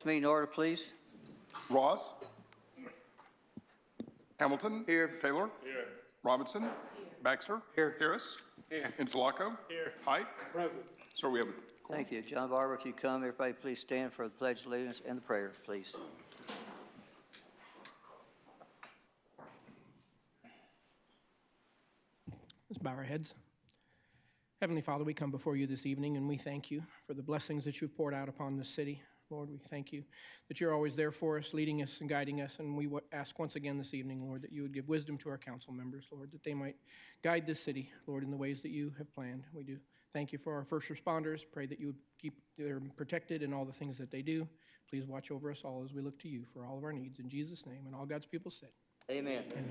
Meeting order, please. Ross? Hamilton? Here. Taylor? Here. Robinson? Here. Baxter? Here. Harris? Here. Insulaco? Here. Height? Present. Sir, we have a Thank you. John Barber, if you come, everybody please stand for the Pledge of Allegiance and the prayer, please. Let's bow our heads. Heavenly Father, we come before you this evening and we thank you for the blessings that you've poured out upon this city. Lord, we thank you that you're always there for us, leading us and guiding us. And we ask once again this evening, Lord, that you would give wisdom to our council members, Lord, that they might guide this city, Lord, in the ways that you have planned. We do thank you for our first responders. Pray that you would keep them protected in all the things that they do. Please watch over us all as we look to you for all of our needs. In Jesus' name, and all God's people said. Amen. Amen.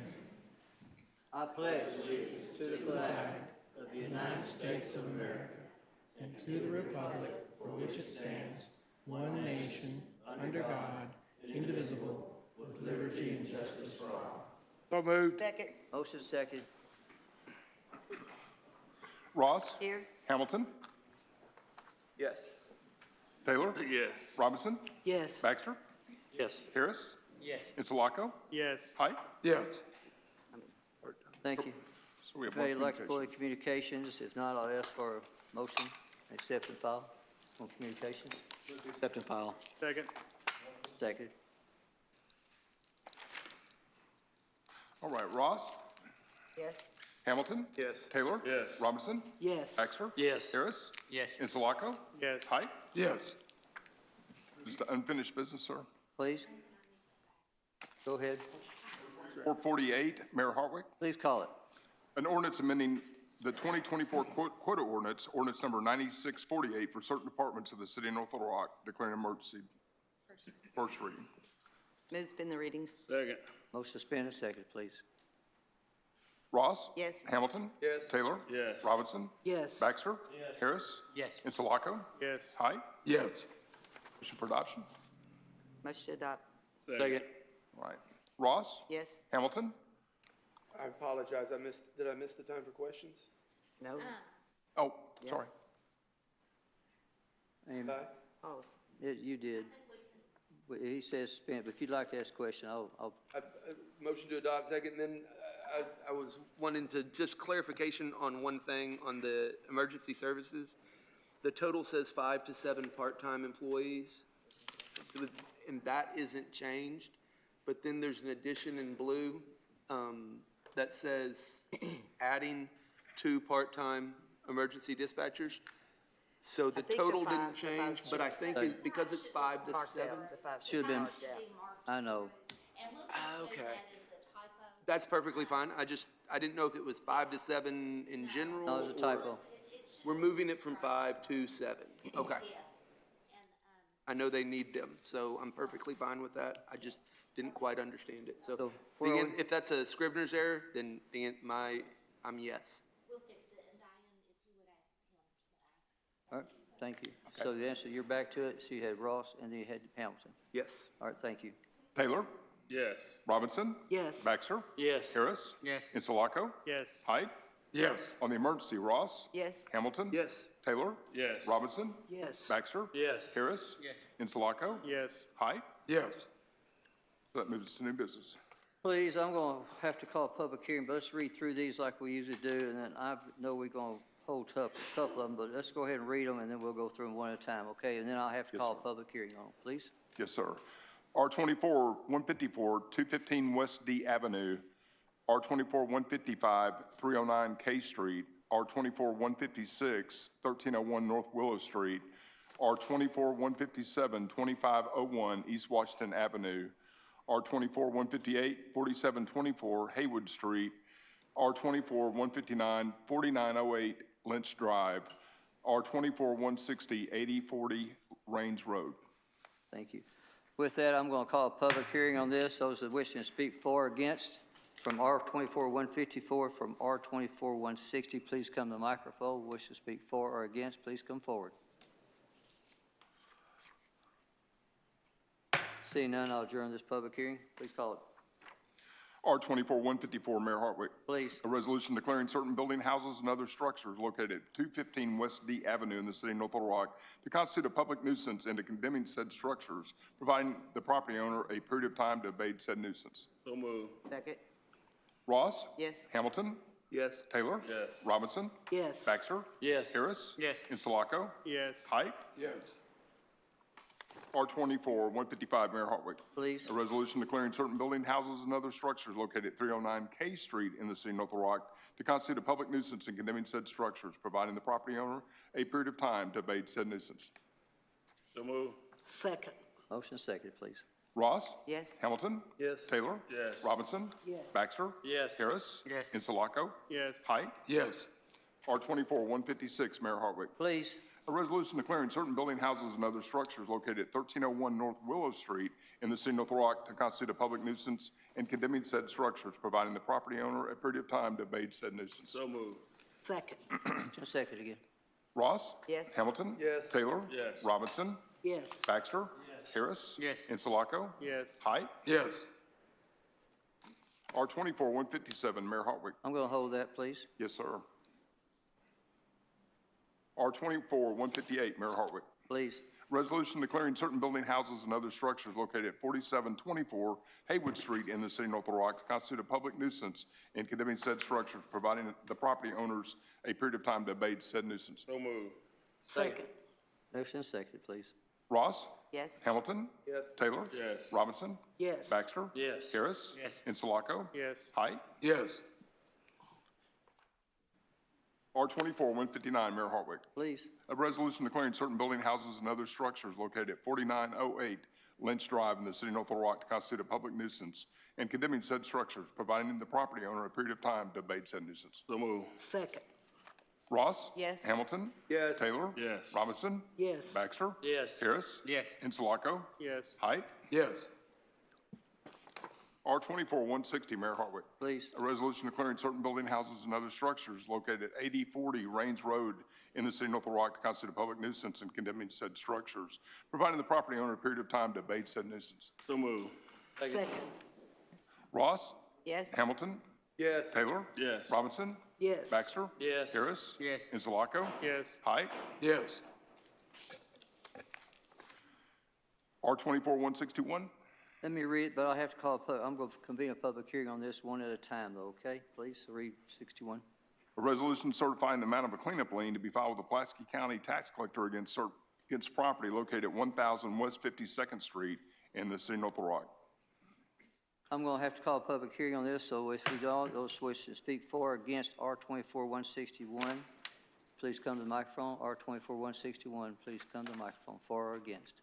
I pledge allegiance to the flag of the United States of America and to the republic for which it stands, one nation, under God, indivisible, with liberty and justice for all. So moved. Second. Motion second. Ross? Here. Hamilton? Yes. Taylor? Yes. Robinson? Yes. Baxter? Yes. Harris? Yes. Insulaco? Yes. Height? Yes. Thank you. So we have Anybody one like to pull communication. the communications? If not, I'll ask for a motion, accept and file on communications. Accept and file. Second. Second. All right, Ross? Yes. Hamilton? Yes. Taylor? Yes. Robinson? Yes. Baxter? Yes. Harris? Yes. Insulaco? Yes. Height? Yes. This is the unfinished business, sir. Please. Go ahead. 448, Mayor Hartwick. Please call it. An ordinance amending the 2024 quota ordinance, ordinance number 9648 for certain departments of the city of North Little Rock, declaring an emergency. First reading. Move to suspend the readings. Second. Motion suspended, second, please. Ross? Yes. Hamilton? Yes. Taylor? Yes. Robinson? Yes. Baxter? Yes. Harris? Yes. Insulaco? Yes. Height? Yes. Motion for adoption. Motion to adopt. Second. All right. Ross? Yes. Hamilton? I apologize, did I miss the time for questions? No. Oh, Yeah. sorry. And Pause. you did. He says suspend, but if you'd like to ask a question, I'll Motion to adopt, second, and then I was wanting to just clarification on one thing on the emergency services. The total says 5 to 7 part-time employees, and that isn't changed. But then there's an addition in blue that says adding 2 part-time emergency dispatchers. So the I think total the didn't five- the change, five's but I changed. think because it's 5 to Marked 7. out. The five Should have been- marked out. I know. And we'll just say Okay. that is a typo. That's perfectly fine. I didn't know if it was 5 to 7 in general. No, it's a or- typo. We're moving it from 5 to 7. Okay. Yes, and, I know they need them, so I'm perfectly fine with that. I just didn't quite understand it. So So where are we? if that's a Scrivener's error, then I'm yes. we'll fix it, and Diane, if you would ask him to All right, thank you. So the answer, you're back to it. So you had Ross and then you had Hamilton. Yes. All right, thank you. Taylor? Yes. Robinson? Yes. Baxter? Yes. Harris? Yes. Insulaco? Yes. Height? Yes. On the emergency, Ross? Yes. Hamilton? Yes. Taylor? Yes. Robinson? Yes. Baxter? Yes. Harris? Yes. Insulaco? Yes. Height? Yes. That moves us to new business. Please, I'm going to have to call a public hearing, but let's read through these like we usually do, and then I know we're going to hold up a couple of them, but let's go ahead and read them, and then we'll go through them one at a time, okay? And then I'll have to Yes, call a sir. public hearing on them, please. Yes, sir. R24-154, 215 West D Avenue. R24-155, 309 K Street. R24-156, 1301 North Willow Street. R24-157, 2501 East Washington Avenue. R24-158, 4724 Haywood Street. R24-159, 4908 Lynch Drive. R24-160, 8040 Range Road. Thank you. With that, I'm going to call a public hearing on this. Those that wish to speak for or against from R24-154, from R24-160, please come to the microphone. Wish to speak for or against, please come forward. Seeing none, I'll adjourn this public hearing. Please call it. R24-154, Mayor Hartwick. Please. A resolution declaring certain building, houses, and other structures located at 215 West D Avenue in the city of North Little Rock to constitute a public nuisance and to condemning said structures, providing the property owner a period of time to abate said nuisance. So moved. Second. Ross? Yes. Hamilton? Yes. Taylor? Yes. Robinson? Yes. Baxter? Yes. Harris? Yes. Insulaco? Yes. Height? Yes. R24-155, Mayor Hartwick. Please. A resolution declaring certain building, houses, and other structures located at 309 K Street in the city of North Little Rock to constitute a public nuisance and condemning said structures, providing the property owner a period of time to abate said nuisance. So moved. Second. Motion second, please. Ross? Yes. Hamilton? Yes. Taylor? Yes. Robinson? Yes. Baxter? Yes. Harris? Yes. Insulaco? Yes. Height? Yes. R24-156, Mayor Hartwick. Please. A resolution declaring certain building, houses, and other structures located at 1301 North Willow Street in the city of North Little Rock to constitute a public nuisance and condemning said structures, providing the property owner a period of time to abate said nuisance. So moved. Second. Motion second again. Ross? Yes. Hamilton? Yes. Taylor? Yes. Robinson? Yes. Baxter? Harris? Yes. Insulaco? Yes. Height? Yes. R24-157, Mayor Hartwick. I'm going to hold that, please. Yes, sir. R24-158, Mayor Hartwick. Please. Resolution declaring certain building, houses, and other structures located at 4724 Haywood Street in the city of North Little Rock to constitute a public nuisance and condemning said structures, providing the property owners a period of time to abate said nuisance. So moved. Second. Motion second, please. Ross? Yes. Hamilton? Yes. Taylor? Yes. Robinson? Yes. Baxter? Yes. Harris? Yes. Insulaco? Yes. Height? Yes. R24-159, Mayor Hartwick. Please. A resolution declaring certain building, houses, and other structures located at 4908 Lynch Drive in the city of North Little Rock to constitute a public nuisance and condemning said structures, providing the property owner a period of time to abate said nuisance. So moved. Second. Ross? Yes. Hamilton? Yes. Taylor? Yes. Robinson? Yes. Baxter? Yes. Harris? Yes. Insulaco? Yes. Height? Yes. R24-160, Mayor Hartwick. Please. A resolution declaring certain building, houses, and other structures located at 8040 Rains Road in the city of North Little Rock to constitute a public nuisance and condemning said structures, providing the property owner a period of time to abate said nuisance. So moved. Second. Ross? Yes. Hamilton? Yes. Taylor? Yes. Robinson? Yes. Baxter? Yes. Harris? Yes. Insulaco? Yes. Height? Yes. R24-161. Let me read it, but I have to call, I'm going to convene a public hearing on this one at a time, though, okay? Please, read 61. A resolution certifying the amount of a cleanup lien to be filed with the Pulaski County Tax Collector against property located at 1000 West 52nd Street in the city of North Little Rock. I'm going to have to call a public hearing on this, so if we don't, those wishing to speak for or against R24-161, please come to the microphone. R24-161, please come to the microphone, for or against.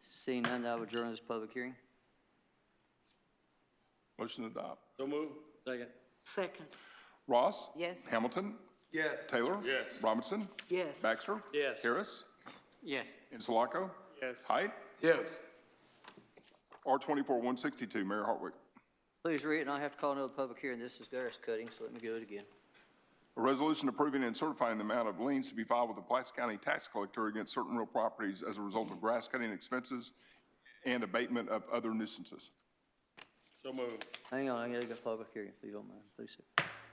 Seeing none, I will adjourn this public hearing. Motion to adopt. So moved. Second. Second. Ross? Yes. Hamilton? Yes. Taylor? Yes. Robinson? Yes. Baxter? Yes. Harris? Yes. Insulaco? Yes. Height? Yes. R24-162, Mayor Hartwick. Please read it, and I have to call another public hearing. This is grass cutting, so let me do it again. A resolution approving and certifying the amount of liens to be filed with the Pulaski County Tax Collector against certain real properties as a result of grass cutting expenses and abatement of other nuisances. So moved. Hang on, I got to go public hearing, if you don't mind, please.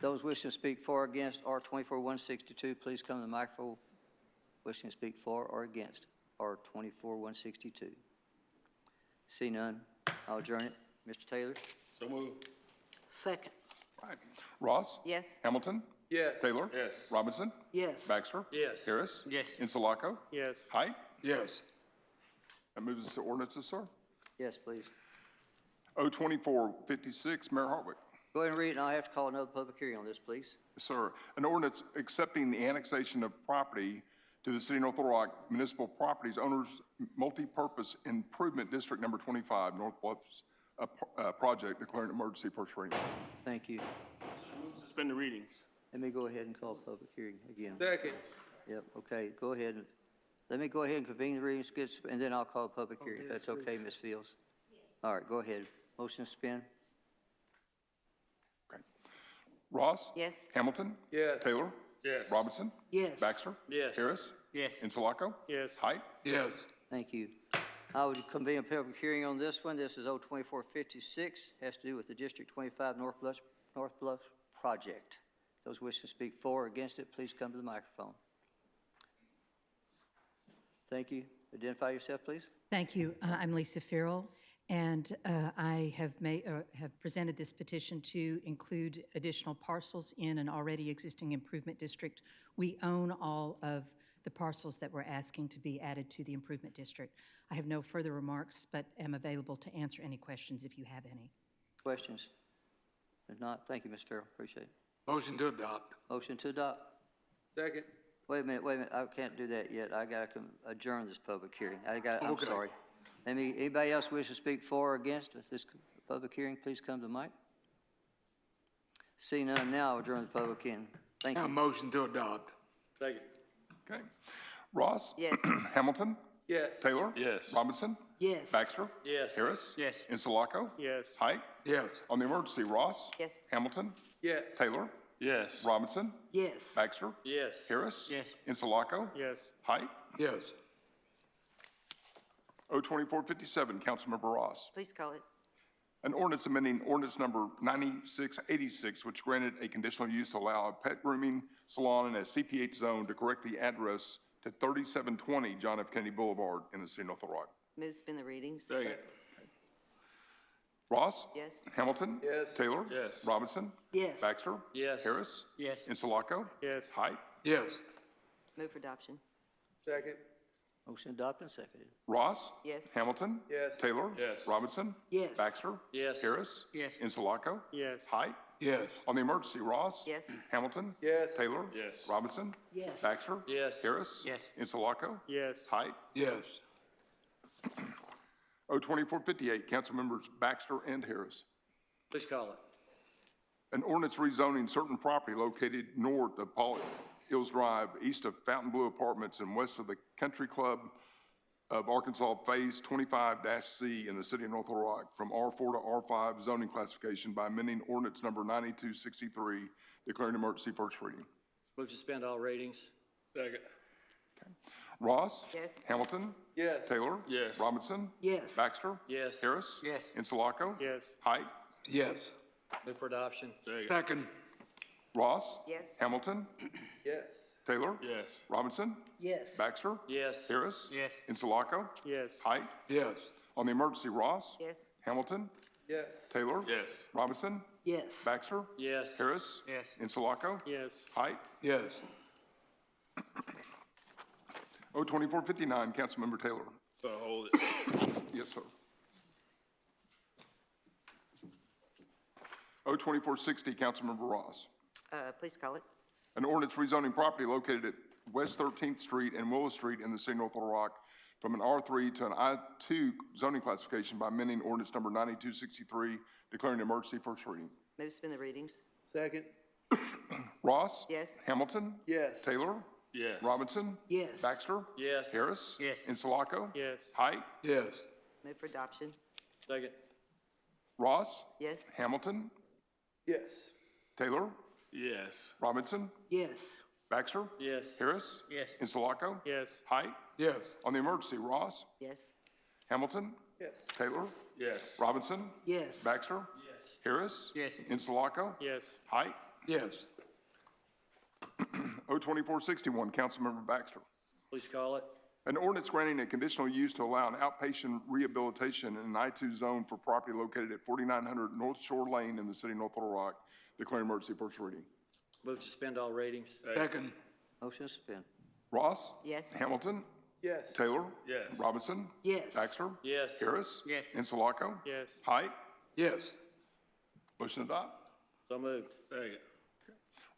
Those wishing to speak for or against R24-162, please come to the microphone. Wishing to speak for or against R24-162. See none, I'll adjourn it. Mr. Taylor? So moved. Second. Right. Ross? Yes. Hamilton? Yes. Taylor? Yes. Robinson? Yes. Baxter? Yes. Harris? Yes. Insulaco? Yes. Height? Yes. That moves us to ordinances, sir. Yes, please. O24-56, Mayor Hartwick. Go ahead and read it, and I have to call another public hearing on this, please. Yes, sir. An ordinance accepting the annexation of property to the city of North Little Rock Municipal Properties Owners Multi-Purpose Improvement District Number 25, North Bluffs project, declaring emergency, first reading. Thank you. Suspend the readings. Let me go ahead and call public hearing again. Second. Yep, okay, go ahead. Let me go ahead and convene the readings, and then I'll call a public hearing, if that's okay, Ms. Fields. Yes. All right, go ahead. Motion to suspend? Okay. Ross? Yes. Hamilton? Yes. Taylor? Yes. Robinson? Yes. Baxter? Yes. Harris? Yes. Insulaco? Yes. Height? Yes. Thank you. I would convene a public hearing on this one. This is O 2456, has to do with the District 25 North Bluff project. Those wishing to speak for or against it, please come to the microphone. Thank you. Identify yourself, please. Thank you. I'm Lisa Farrell, and I have presented this petition to include additional parcels in an already existing improvement district. We own all of the parcels that we're asking to be added to the improvement district. I have no further remarks, but am available to answer any questions if you have any. Questions? If not, thank you, Ms. Farrell. Appreciate it. Motion to adopt. Motion to adopt. Second. Wait a minute. I can't do that yet. I got to adjourn this public hearing. I'm Okay. sorry. Anybody else wish to speak for or against this public hearing, please come to the mic. See none now, I'll adjourn the public hearing. Thank Now, you. motion to adopt. Second. Okay. Ross? Yes. Hamilton? Yes. Taylor? Yes. Robinson? Yes. Baxter? Yes. Harris? Yes. Insulaco? Yes. Height? Yes. On the emergency, Ross? Yes. Hamilton? Yes. Taylor? Yes. Robinson? Yes. Baxter? Yes. Harris? Yes. Insulaco? Yes. Height? Yes. O 2457, Councilmember Ross. Please call it. An ordinance amending ordinance number 9686, which granted a conditional use to allow a pet grooming salon in a CPH zone to correct the address to 3720 John F. Kennedy Boulevard in the city of North Little Rock. Move to suspend the readings. Second. Ross? Yes. Hamilton? Yes. Taylor? Yes. Robinson? Yes. Baxter? Yes. Harris? Yes. Insulaco? Yes. Height? Yes. Move for adoption. Second. Motion adopted and seconded. Ross? Yes. Hamilton? Yes. Taylor? Yes. Robinson? Yes. Baxter? Yes. Harris? Yes. Insulaco? Yes. Height? Yes. On the emergency, Ross? Yes. Hamilton? Yes. Taylor? Yes. Robinson? Yes. Baxter? Yes. Harris? Yes. Insulaco? Yes. Height? Yes. O 2458, council members Baxter and Harris. Please call it. An ordinance rezoning certain property located north of Paul Hills Drive, east of Fountain Blue Apartments, and west of the Country Club of Arkansas Phase 25-C in the city of North Little Rock from R4 to R5 zoning classification by amending ordinance number 9263, declaring emergency first reading. Move to suspend all ratings. Second. Ross? Yes. Hamilton? Yes. Taylor? Yes. Robinson? Yes. Baxter? Yes. Harris? Yes. Insulaco? Yes. Height? Yes. Move for adoption. Second. Second. Ross? Yes. Hamilton? Yes. Taylor? Yes. Robinson? Yes. Baxter? Yes. Harris? Yes. Insulaco? Yes. Height? Yes. On the emergency, Ross? Yes. Hamilton? Yes. Taylor? Yes. Robinson? Yes. Baxter? Yes. Harris? Yes. Insulaco? Yes. Height? Yes. O 2459, Councilmember Taylor. So hold it. Yes, sir. O 2460, Councilmember Ross. Please call it. An ordinance rezoning property located at West 13th Street and Willow Street in the city of North Little Rock from an R3 to an I2 zoning classification by amending ordinance number 9263, declaring emergency first reading. Move to suspend the readings. Second. Ross? Yes. Hamilton? Yes. Taylor? Yes. Robinson? Yes. Baxter? Yes. Harris? Yes. Insulaco? Yes. Height? Yes. Move for adoption. Second. Ross? Yes. Hamilton? Yes. Taylor? Yes. Robinson? Yes. Baxter? Yes. Harris? Yes. Insulaco? Yes. Height? Yes. On the emergency, Ross? Yes. Hamilton? Yes. Taylor? Yes. Robinson? Yes. Baxter? Yes. Harris? Yes. Insulaco? Yes. Height? Yes. O 2461, Councilmember Baxter. Please call it. An ordinance granting a conditional use to allow an outpatient rehabilitation in an I2 zone for property located at 4900 North Shore Lane in the city of North Little Rock, declaring emergency first reading. Move to suspend all ratings. Second. Motion to suspend. Ross? Yes. Hamilton? Yes. Taylor? Yes. Robinson? Yes. Baxter? Yes. Harris? Yes. Insulaco? Yes. Height? Yes. Motion adopt. So moved. Second.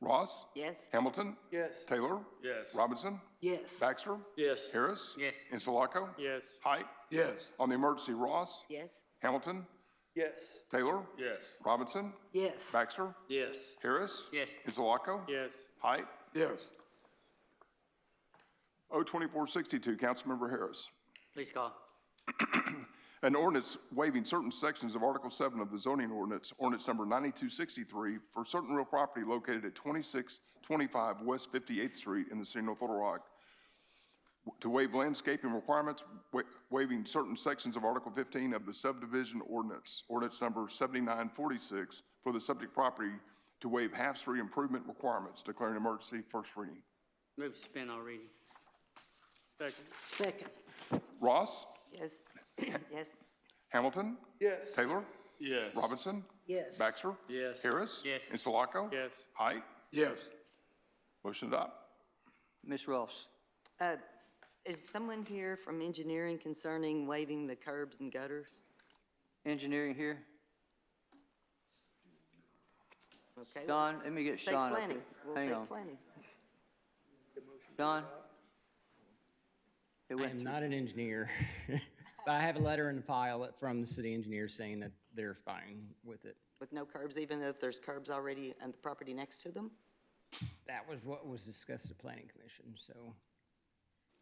Ross? Yes. Hamilton? Yes. Taylor? Yes. Robinson? Yes. Baxter? Yes. Harris? Yes. Insulaco? Yes. Height? Yes. On the emergency, Ross? Yes. Hamilton? Yes. Taylor? Yes. Robinson? Yes. Baxter? Yes. Harris? Yes. Insulaco? Yes. Height? Yes. O 2462, Councilmember Harris. Please call. An ordinance waiving certain sections of Article 7 of the zoning ordinance, ordinance number 9263, for certain real property located at 2625 West 58th Street in the city of North Little Rock to waive landscaping requirements, waiving certain sections of Article 15 of the subdivision ordinance, ordinance number 7946, for the subject property to waive half-street improvement requirements, declaring emergency, first reading. Move to suspend all readings. Second. Second. Ross? Yes. Yes. Hamilton? Yes. Taylor? Yes. Robinson? Yes. Baxter? Yes. Harris? Yes. Insulaco? Yes. Height? Yes. Motion adopt. Ms. Ross? Is someone here from engineering concerning waiving the curbs and gutters? Engineering here? Okay. Sean, let me get Take Sean up planning. here. We'll Hang take on. planning. Sean? It I went am through. not an engineer, but I have a letter in the file from the city engineer saying that they're fine with it. With no curbs, even though if there's curbs already on the property next to them? That was what was discussed at planning commission, so,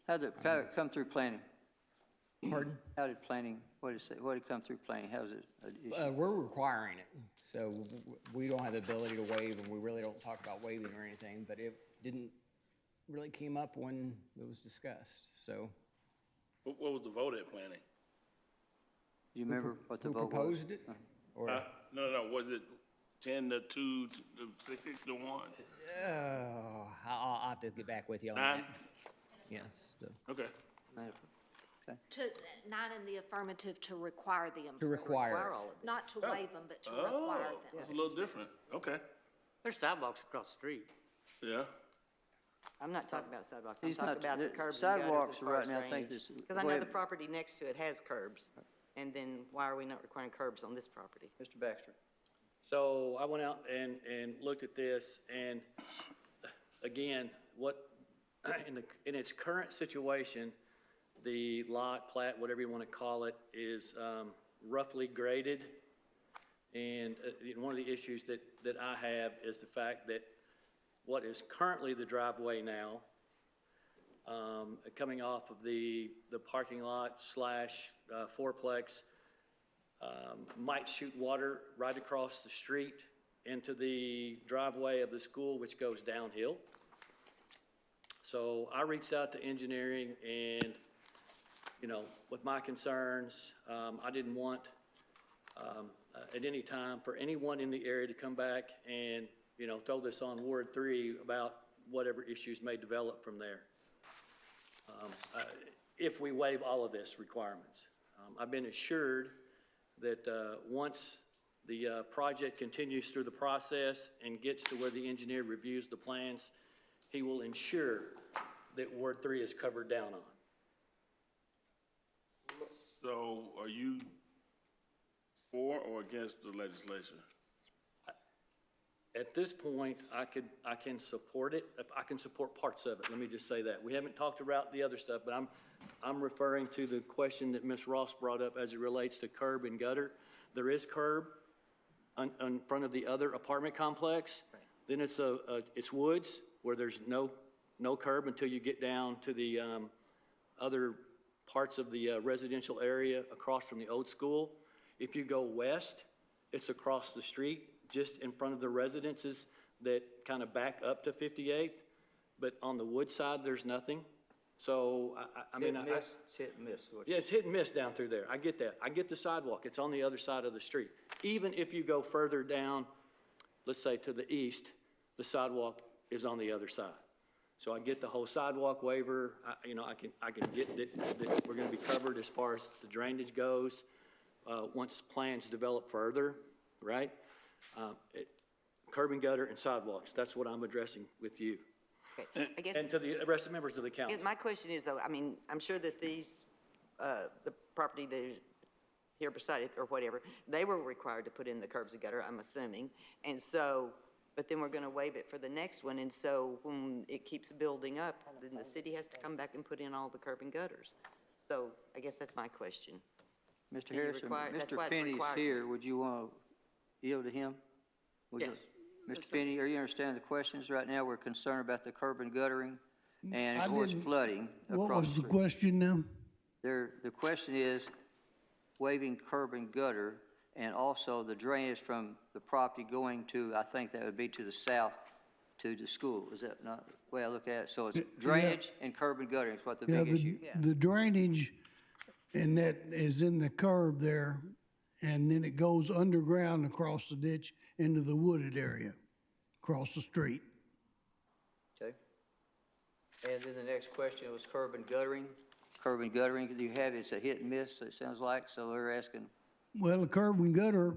How did it come through planning? pardon? How did planning, what did it come through planning? How's it an issue? We're requiring it, so we don't have the ability to waive, and we really don't talk about waiving or anything, but it didn't really came up when it was discussed, so. What was the vote at planning? Do you remember what the Who vote was? proposed it? Or, No, was it 10 to 2, to 6 to 1? I'll have to get back with you on 9? that. Yes, so. Okay. To, 9 in the affirmative to require the To improvement. require Require it. all of this. Not to waive them, but to require Oh, them. that's a little different. Okay, There's sidewalks across the street. yeah. I'm not talking about sidewalks. I'm He's talking not- about the the curbs and gutters sidewalks as far right as now, I think drainage. this- Because I go know ahead. the property next to it has curbs. And then why are we not requiring curbs on this property? Mr. Baxter? So I went out and looked at this, and again, in its current situation, the lot, plat, whatever you want to call it, is roughly graded. And one of the issues that I have is the fact that what is currently the driveway now, coming off of the parking lot / fourplex, might shoot water right across the street into the driveway of the school, which goes downhill. So I reached out to engineering and, with my concerns, I didn't want at any time for anyone in the area to come back and, throw this on Ward 3 about whatever issues may develop from there. If we waive all of this requirements. I've been assured that once the project continues through the process and gets to where the engineer reviews the plans, he will ensure that Ward 3 is covered down on. So are you for or against the legislation? At this point, I can support it. I can support parts of it. Let me just say that. We haven't talked about the other stuff, but I'm referring to the question that Ms. Ross brought up as it relates to curb and gutter. There is curb in front of the other apartment complex. Then it's woods where there's no curb until you get down to the other parts of the residential area across from the old school. If you go west, it's across the street, just in front of the residences that kind of back up to 58th. But on the wood side, there's nothing. So, Hit and miss, it's hit and miss. yeah, it's hit and miss down through there. I get that. I get the sidewalk. It's on the other side of the street. Even if you go further down, let's say to the east, the sidewalk is on the other side. So I get the whole sidewalk waiver. I can get that we're going to be covered as far as the drainage goes once plans develop further, right? Curb and gutter and sidewalks. That's what I'm addressing with you Okay. I guess and to the rest of members of the council. my question is though, I'm sure that these, the property that is here beside it or whatever, they were required to put in the curbs and gutter, I'm assuming. And so, but then we're going to waive it for the next one. And so when it keeps building up, then the city has to come back and put in all the curb and gutters. So I guess that's my question. Mr. Do you Harrison, require- that's Mr. why it's Penny's required. here. Would you want to yield to him? Would you- Yes. Mr. Penny, are you understanding the questions right now? We're concerned about the curb and guttering and, I of course, didn't- flooding What across was the the street. question now? The question is waiving curb and gutter and also the drainage from the property going to, I think that would be to the south, to the school. Is that not the way I look at it? So it's drainage and curb and guttering is what the Yeah, big issue. the drainage, and that is in the curb there, and then it goes underground across the ditch into the wooded area, across the street. Okay. And then the next question was curb and guttering. Curb and guttering, do you have, it's a hit and miss, it sounds like, so they're asking, Well, the curb and gutter,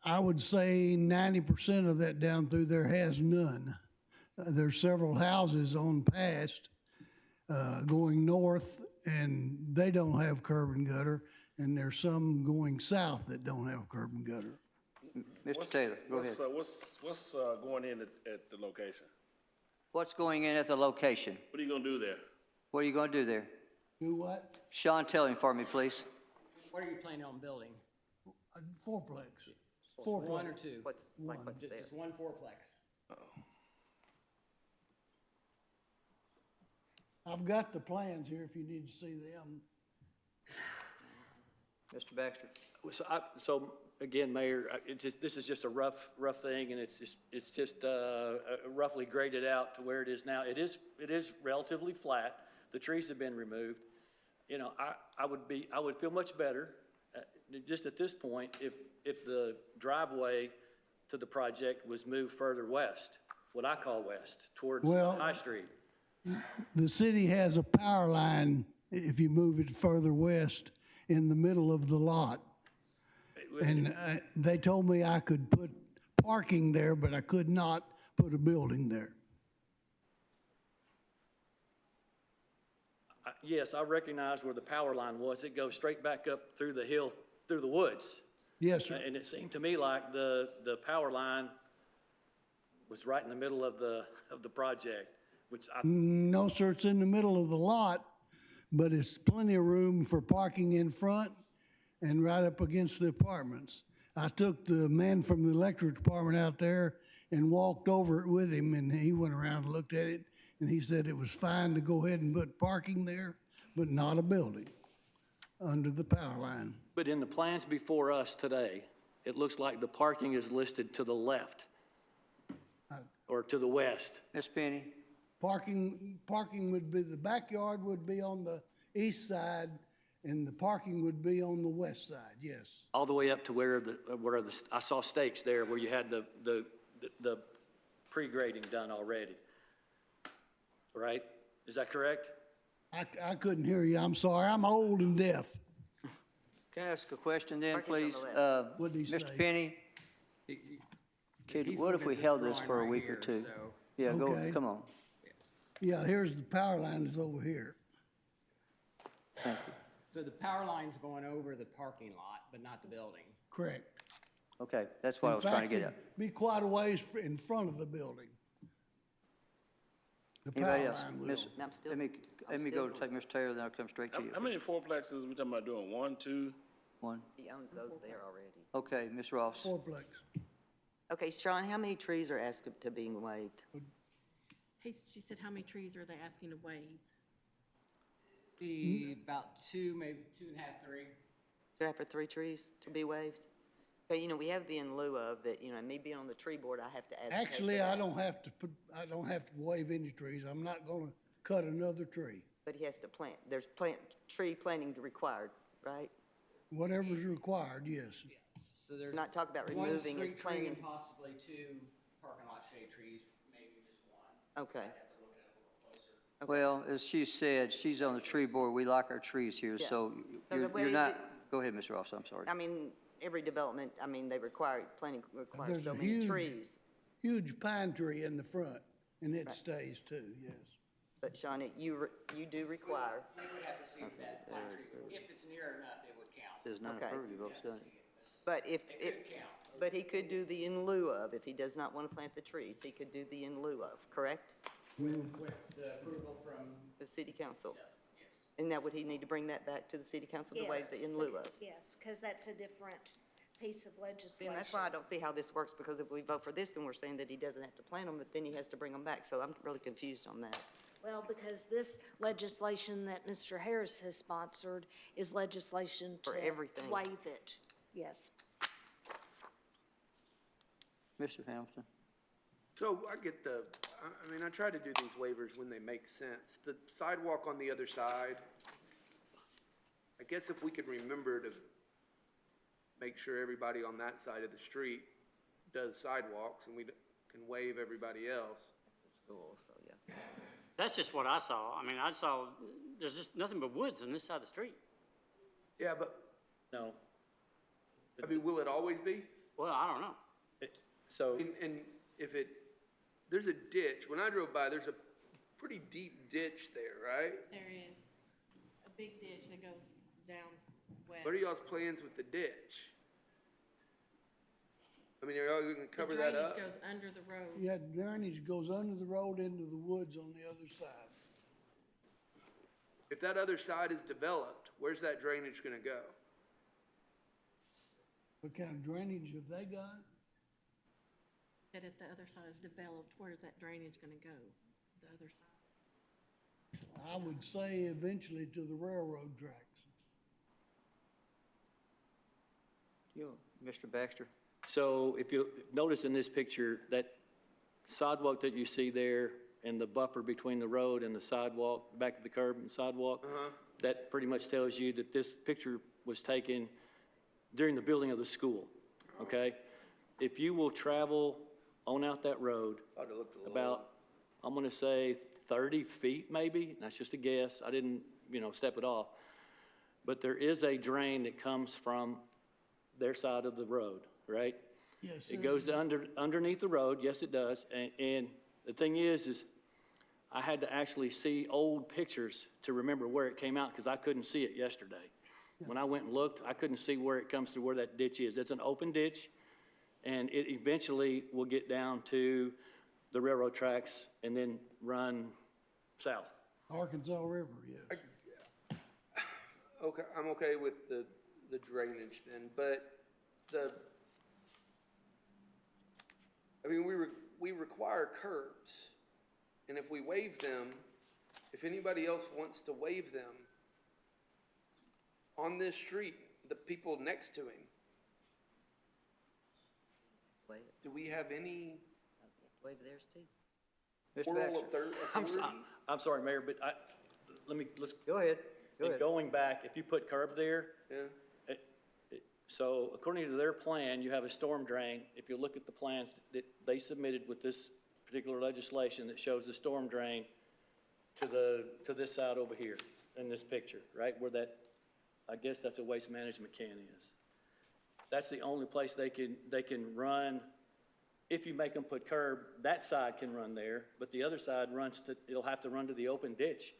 I would say 90% of that down through there has none. There's several houses on past, going north, and they don't have curb and gutter, and there's some going south that don't have curb and gutter. Mr. Taylor, go ahead. What's going in at the location? What's going in at the location? What are you gonna do there? What are you going to do there? Do what? Sean, tell him for me, please. What are you planning on building? A fourplex. One or two? What's there? Just one fourplex? I've got the plans here if you need to see them. Mr. Baxter? So again, Mayor, this is just a rough thing, and it's just roughly graded out to where it is now. It is relatively flat. The trees have been removed. You know, I would feel much better, just at this point, if the driveway to the project was moved further west, what I call west, towards High Street. The city has a power line, if you move it further west, in the middle of the lot. And they told me I could put parking there, but I could not put a building there. Yes, I recognize where the power line was. It goes straight back up through the hill, through the woods. Yes, sir. And it seemed to me like the power line was right in the middle of the project, which No, sir, it's in the middle of the lot, but it's plenty of room for parking in front and right up against the apartments. I took the man from the electric department out there and walked over it with him, and he went around and looked at it, and he said it was fine to go ahead and put parking there, but not a building under the power line. But in the plans before us today, it looks like the parking is listed to the left or to the west. Ms. Penny? Parking would be, the backyard would be on the east side, and the parking would be on the west side, yes. All the way up to where I saw stakes there where you had the pre-grading done already. Right? Is that correct? I couldn't hear you, I'm sorry, I'm old and deaf. Can I ask a question then, Parking's please? on the What'd he say? Mr. Penny, He's what if looking we at this held this drawing for a right week or here, two? so- Yeah, go, Okay. come on. Yeah, here's the power line is over here. Thank you. So the power line's going over the parking lot, but not the building. Correct. Okay, that's what I was trying to get at. it'd be quite a ways in front of the building. The Anybody power else? line will. Miss, I'm still- let me I'm go still to take Mr. Taylor, then I'll come straight to you. How many fourplexes we talking about doing? One, two? One. He owns those there already. Okay, Ms. Ross. Fourplex. Okay, Sean, how many trees are asked to be waived? She said, how many trees are they asking to waive? Be about two, maybe 2.5, 3. Do I have for 3 trees to be waived? Okay, you know, we have the in lieu of that, you know, me being on the tree board, I have to advocate for Actually, that. I don't have to waive any trees. I'm not gonna cut another tree. But he has to plant, there's tree planting required, right? Whatever's required, yes. So there's Not talk about one removing his street tree planting. and possibly 2 parking lot shade trees, maybe just one. Okay. I'd have to look at it a little closer. Well, as she said, she's on the tree board. We like our trees here, Yeah. so So the way you're not, that- go ahead, Ms. Ross, I'm sorry. I mean, every development, I mean, they require, planting requires There's so a many trees. huge pine tree in the front, and it stays too, yes. But Sean, you do require, We would have to see if that pine tree, if it's near enough, it would count. There's none Okay. affirmative votes, doesn't it? but if, It could count. but he could do the in lieu of, if he does not want to plant the trees, he could do the in lieu of, correct? With the approval from, The city council. yes. And now would he need to bring that back to the city council to Yes, waive the in lieu of? Yes, because that's a different piece of See, legislation. and that's why I don't see how this works, because if we vote for this, then we're saying that he doesn't have to plant them, but then he has to bring them back. So I'm really confused on that. Well, because this legislation that Mr. Harris has sponsored is legislation to For everything. waive it. Yes. Mr. Hamilton? So I get I mean, I try to do these waivers when they make sense. The sidewalk on the other side, I guess if we could remember to make sure everybody on that side of the street does sidewalks and we can waive everybody else. It's the school, so yeah. That's just what I saw. I mean, I saw, there's just nothing but woods on this side of the street. Yeah, but, No. I mean, will it always be? Well, I don't know. So, And if there's a ditch, when I drove by, there's a pretty deep ditch there, right? There is a big ditch that goes down west. What are y'all's plans with the ditch? I mean, are y'all gonna cover that up? The drainage goes under the road. Yeah, drainage goes under the road into the woods on the other side. If that other side is developed, where's that drainage gonna go? What kind of drainage have they got? Said if the other side is developed, where's that drainage gonna go? The other side. I would say eventually to the railroad tracks. Mr. Baxter? so if you notice in this picture, that sidewalk that you see there and the buffer between the road and the sidewalk, back to the curb and sidewalk, that pretty much tells you that this picture was taken during the building of the school, okay? If you will travel on out that road, Thought it looked a little. about, I'm gonna say 30 feet maybe, that's just a guess, I didn't, step it off. But there is a drain that comes from their side of the road, right? Yes, It goes underneath the road, yes, it does, and the thing is I had to actually see old pictures to remember where it came out, because I couldn't see it yesterday. When I went and looked, I couldn't see where it comes to, where that ditch is. It's an open ditch, and it eventually will get down to the railroad tracks and then run south. Arkansas River, yes. Okay, I'm okay with the drainage then, but I mean, we require curbs, and if we waive them, if anybody else wants to waive them on this street, the people next to him, Waive it. do we have any Waive theirs too. Mr. moral Baxter? authority? I'm sorry, Mayor, but let's, Go ahead. Go ahead. going back, if you put curb there, Yeah, so according to their plan, you have a storm drain. If you look at the plans that they submitted with this particular legislation that shows the storm drain to this side over here in this picture, right? Where that, I guess that's a waste management can is. That's the only place they can run. If you make them put curb, that side can run there, but the other side it'll have to run to the open ditch.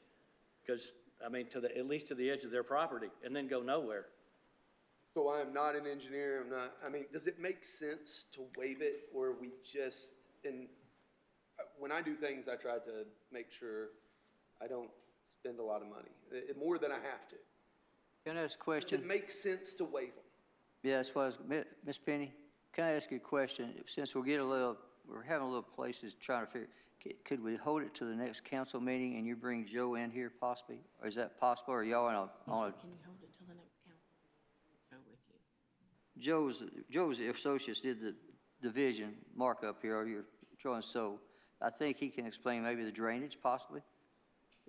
Because, I mean, at least to the edge of their property, and then go nowhere. so I am not an engineer, I mean, does it make sense to waive it, or we just, when I do things, I try to make sure I don't spend a lot of money, more than I have to. Can I ask a Does question? it make sense to waive them? Yeah, that's what I was, Ms. Penny, can I ask you a question? Since we're having a little places trying to figure, could we hold it to the next council meeting and you bring Joe in here possibly? Or is that possible, or y'all on a, Can you hold it till the next council? Go with you. Joe's associates did the division markup here, or you're throwing, so I think he can explain maybe the drainage possibly?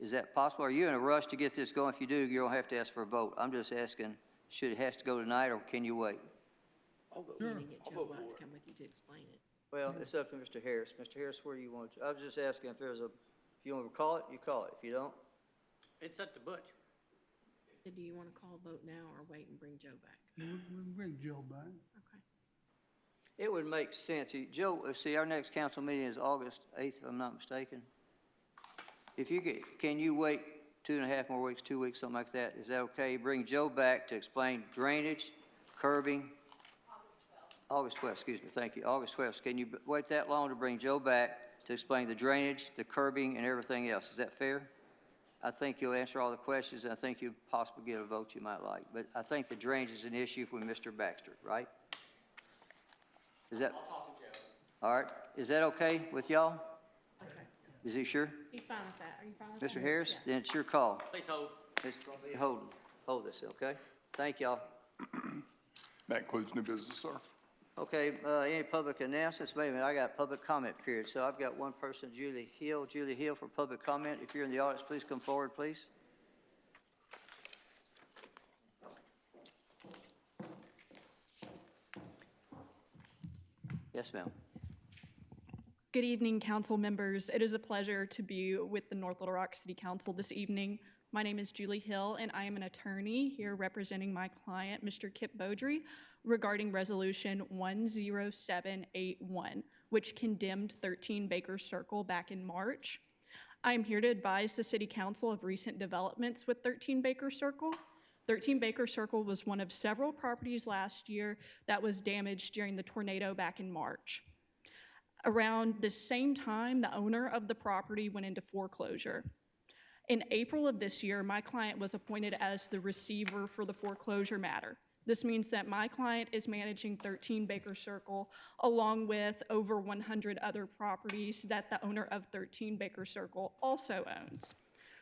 Is that possible? Are you in a rush to get this going? If you do, you don't have to ask for a vote. I'm just asking, should it has to go tonight, or can you wait? I'll vote. You need to get I'll Joe vote White for to it. come with you to explain it. Well, it's up to Mr. Harris. Mr. Harris, where do you want to? I was just asking if there's if you want to call it, you call it. If you don't, It's up to Butch. So do you want to call a vote now or wait and bring Joe back? We can bring Joe back. Okay. it would make sense. Joe, see, our next council meeting is August 8th, if I'm not mistaken. If you can you wait 2.5 more weeks, 2 weeks, something like that? Is that okay? Bring Joe back to explain drainage, curbing. August 12th, excuse me, thank you. August 12th. Can you wait that long to bring Joe back to explain the drainage, the curbing, and everything else? Is that fair? I think you'll answer all the questions, and I think you'll possibly get a vote you might like. But I think the drainage is an issue with Mr. Baxter, right? Is that? I'll talk to Joe. All right. Is that okay with y'all? Okay. Is he sure? He's fine with that. Are you fine with that? Mr. Harris, Yeah. then it's your call. Please hold. It's going to be hold this, okay? Thank y'all. That includes new business, sir. Okay, any public announcements? Wait a minute, I got public comment period. So I've got one person, Julie Hill. Julie Hill for public comment. If you're in the audience, please come forward, please. Yes, ma'am. Good evening, council members. It is a pleasure to be with the North Little Rock City Council this evening. My name is Julie Hill, and I am an attorney here representing my client, Mr. Kip Beaudry, regarding Resolution 10781, which condemned 13 Baker Circle back in March. I am here to advise the City Council of recent developments with 13 Baker Circle. 13 Baker Circle was one of several properties last year that was damaged during the tornado back in March. Around the same time, the owner of the property went into foreclosure. In April of this year, my client was appointed as the receiver for the foreclosure matter. This means that my client is managing 13 Baker Circle along with over 100 other properties that the owner of 13 Baker Circle also owns.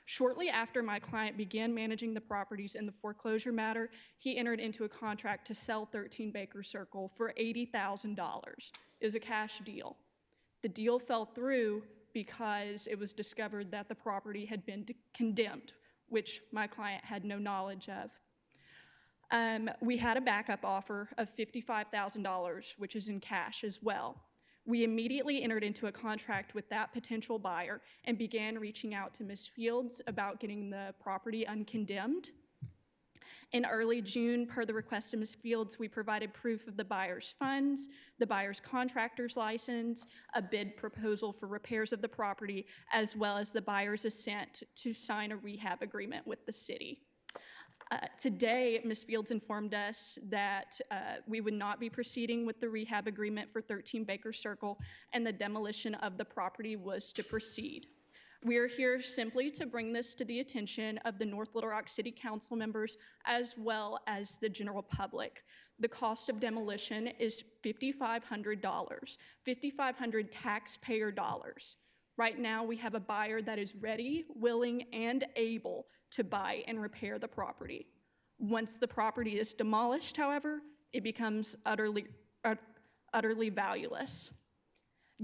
Shortly after my client began managing the properties in the foreclosure matter, he entered into a contract to sell 13 Baker Circle for $80,000. It was a cash deal. The deal fell through because it was discovered that the property had been condemned, which my client had no knowledge of. We had a backup offer of $55,000, which is in cash as well. We immediately entered into a contract with that potential buyer and began reaching out to Ms. Fields about getting the property uncondemned. In early June, per the request of Ms. Fields, we provided proof of the buyer's funds, the buyer's contractor's license, a bid proposal for repairs of the property, as well as the buyer's assent to sign a rehab agreement with the city. Today, Ms. Fields informed us that we would not be proceeding with the rehab agreement for 13 Baker Circle, and the demolition of the property was to proceed. We are here simply to bring this to the attention of the North Little Rock City Council members as well as the general public. The cost of demolition is $5,500, $5,500 taxpayer dollars. Right now, we have a buyer that is ready, willing, and able to buy and repair the property. Once the property is demolished, however, it becomes utterly valueless.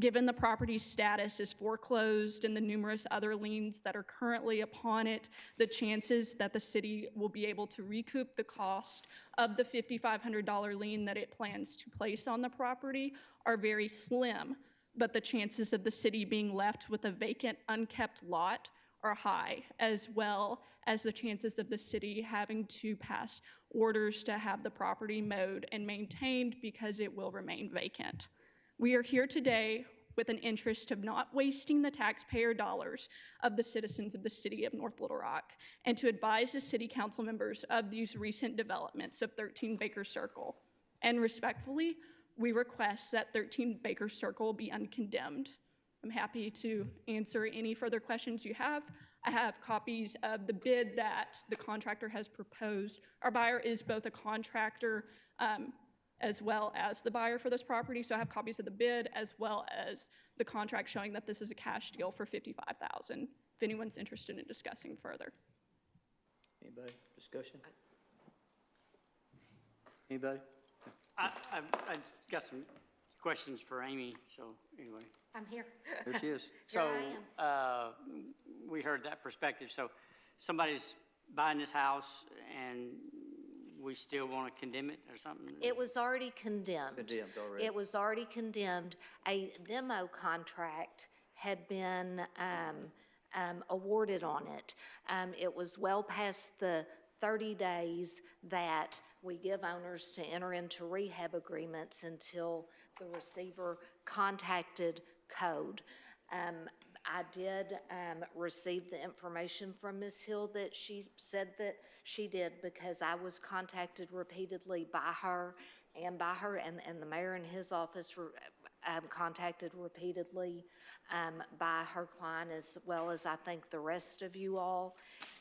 Given the property's status is foreclosed and the numerous other liens that are currently upon it, the chances that the city will be able to recoup the cost of the $5,500 lien that it plans to place on the property are very slim, but the chances of the city being left with a vacant, unkept lot are high, as well as the chances of the city having to pass orders to have the property mowed and maintained because it will remain vacant. We are here today with an interest of not wasting the taxpayer dollars of the citizens of the city of North Little Rock, and to advise the city council members of these recent developments of 13 Baker Circle. And respectfully, we request that 13 Baker Circle be uncondemned. I'm happy to answer any further questions you have. I have copies of the bid that the contractor has proposed. Our buyer is both a contractor as well as the buyer for this property, so I have copies of the bid as well as the contract showing that this is a cash deal for $55,000, if anyone's interested in discussing further. Anybody? Discussion? Anybody? I've got some questions for Amy, so anyway. I'm here. Here she is. So, Here I we heard that perspective. So somebody's buying this house and we still want to condemn it or something? It was already condemned. Condemned already. It was already condemned. A demo contract had been awarded on it. It was well past the 30 days that we give owners to enter into rehab agreements until the receiver contacted code. I did receive the information from Ms. Hill that she said that she did, because I was contacted repeatedly by her, and the mayor in his office contacted repeatedly by her client, as well as I think the rest of you all.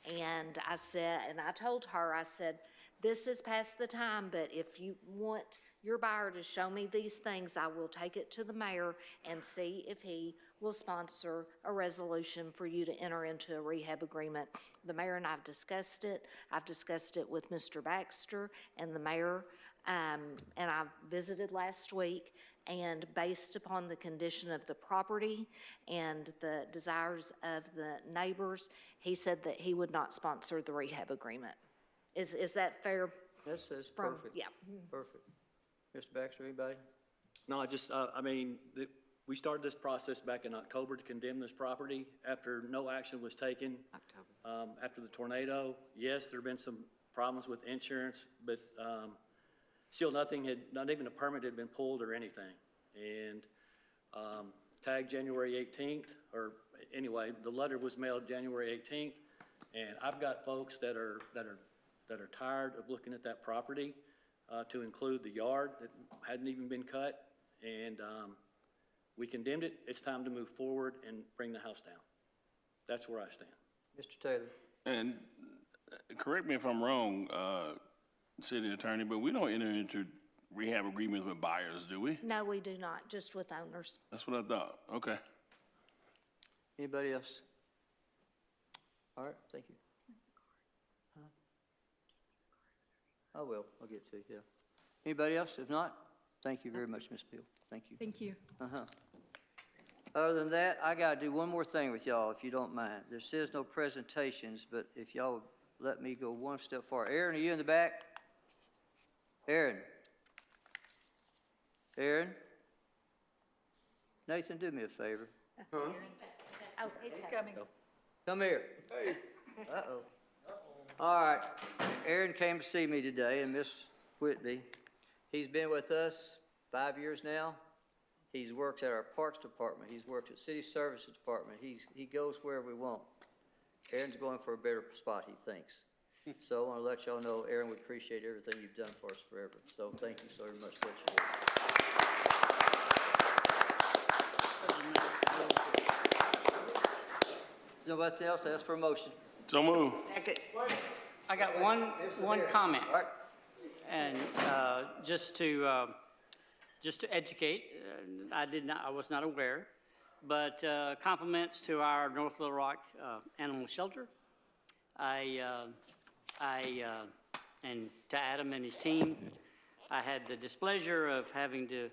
And I said, and I told her, I said, this is past the time, but if you want your buyer to show me these things, I will take it to the mayor and see if he will sponsor a resolution for you to enter into a rehab agreement. The mayor and I have discussed it. I've discussed it with Mr. Baxter, and the mayor And I visited last week, and based upon the condition of the property and the desires of the neighbors, he said that he would not sponsor the rehab agreement. Is that fair? This is From- perfect. yeah. Perfect. Mr. Baxter, anybody? No, I mean, we started this process back in October to condemn this property after no action was taken. After the tornado. Yes, there have been some problems with insurance, but still not even a permit had been pulled or anything. And tagged January 18th, or anyway, the letter was mailed January 18th. And I've got folks that are tired of looking at that property, to include the yard that hadn't even been cut. And we condemned it. It's time to move forward and bring the house down. That's where I stand. Mr. Taylor? And correct me if I'm wrong, city attorney, but we don't enter into rehab agreements with buyers, do we? No, we do not, just with owners. That's what I thought. Okay. Anybody else? All right, thank you. I will, I'll get to you, yeah. Anybody else? If not, thank you very much, Ms. Beal. Thank you. Thank you. Other than that, I gotta do one more thing with y'all, if you don't mind. There says no presentations, but if y'all would let me go one step forward. Aaron, are you in the back? Aaron? Aaron? Nathan, do me a favor. Oh, he's coming. Come here. Hey. Uh-oh. All right, Aaron came to see me today, and Miss Whitby. He's been with us 5 years now. He's worked at our Parks Department. He's worked at City Services Department. He goes wherever we want. Aaron's going for a better spot, he thinks. So I want to let y'all know, Aaron, we appreciate everything you've done for us forever. So thank you so very much for what you do. Nobody else ask for a motion? So move. I got one comment. And just to educate, I was not aware, but compliments to our North Little Rock Animal Shelter. And to Adam and his team, I had the displeasure of having to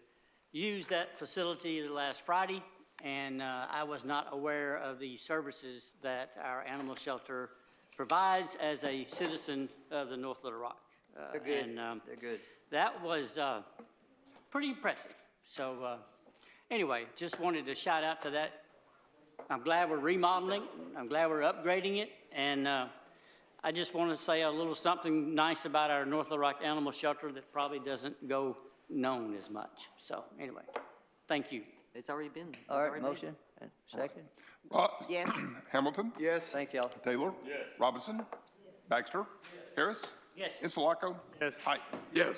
use that facility last Friday, and I was not aware of the services that our animal shelter provides as a citizen of the North Little Rock. They're good. And, They're good. that was pretty impressive. So anyway, just wanted to shout out to that. I'm glad we're remodeling. I'm glad we're upgrading it. And I just want to say a little something nice about our North Little Rock Animal Shelter that probably doesn't go known as much. So anyway, thank you. It's already been. All right, motion, and second. Yes. Hamilton? Yes. Thank y'all. Taylor? Yes. Robinson? Baxter? Harris? Yes. Insulaco? Yes. Height? Yes.